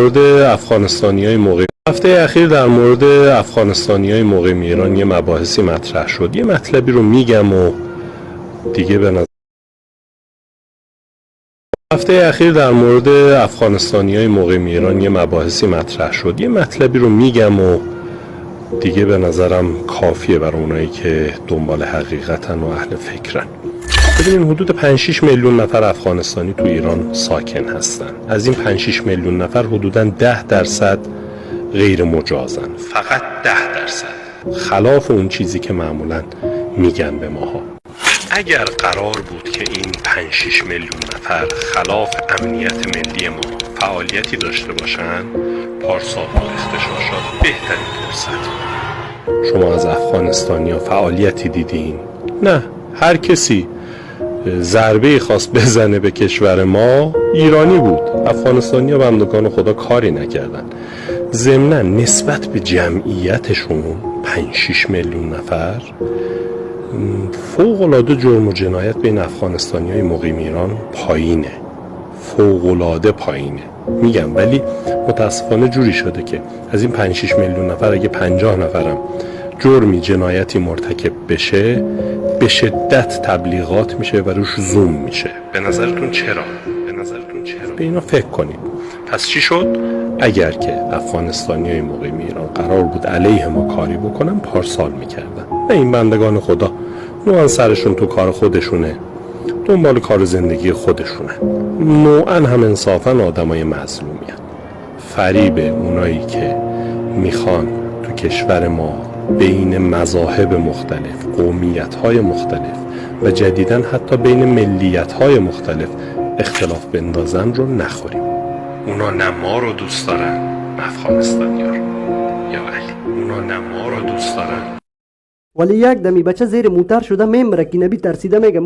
مورد افغانستانیای مقیم هفته اخیر در مورد افغانستانیای مقیم ایران یه مباحثی مطرح شد. یه مطلبی رو میگم و دیگه به نظر هفته اخیر در مورد افغانستانیای مقیم ایران یه مباحثی مطرح شد. یه مطلبی رو میگم و دیگه به نظرم کافیه برای اونایی که دنبال حقیقتن و اهل فکرن. ببینین حدود 5-6 میلیون نفر افغانستانی تو ایران ساکن هستن. از این 5-6 میلیون نفر حدوداً 10% غیر مجازن. فقط 10%. خلاف اون چیزی که معمولاً میگن به ماها. اگر قرار بود که این 5-6 میلیون نفر خلاف امنیت ملی ما فعالیتی داشته باشن، پارسال با اغتشاشات بهترین فرصت. شما از افغانستانیا فعالیتی دیدین؟ نه. هر کسی ضربه خواست بزنه به کشور ما ایرانی بود. افغانستانی‌ها بندگان خدا کاری نکردن. ضمناً نسبت به جمعیتشون 5-6 میلیون نفر فوق‌العاده جرم و جنایت بین افغانستانی‌های مقیم ایران پایینه. فوق‌العاده پایینه. میگم ولی متاسفانه جوری شده که از این 5-6 میلیون نفر اگه 50 نفرم جرمی جنایتی مرتکب بشه به شدت تبلیغات میشه و روش زوم میشه. به نظرتون چرا؟ به اینا فکر کنید. پس چی شد؟ اگر که افغانستانیای مقیم ایران قرار بود علیه ما کاری بکنن پارسال میکردن. نه این بندگان خدا نوعا سرشون تو کار خودشونه، دنبال کار زندگی خودشونه، نوعا هم انصافا آدمای مظلومین. فریب اونایی که میخوان تو کشور ما بین مذاهب مختلف، قومیت‌های مختلف و جدیداً حتی بین ملیت‌های مختلف اختلاف بندازن رو نخوریم. اونا نه ما رو دوست دارن نه افغانستانی‌ها رو. یا علی اونا نه ما رو دوست دارن. ولی یک دمی بچه زیر موتر شده میمره که نبی ترسیده میگه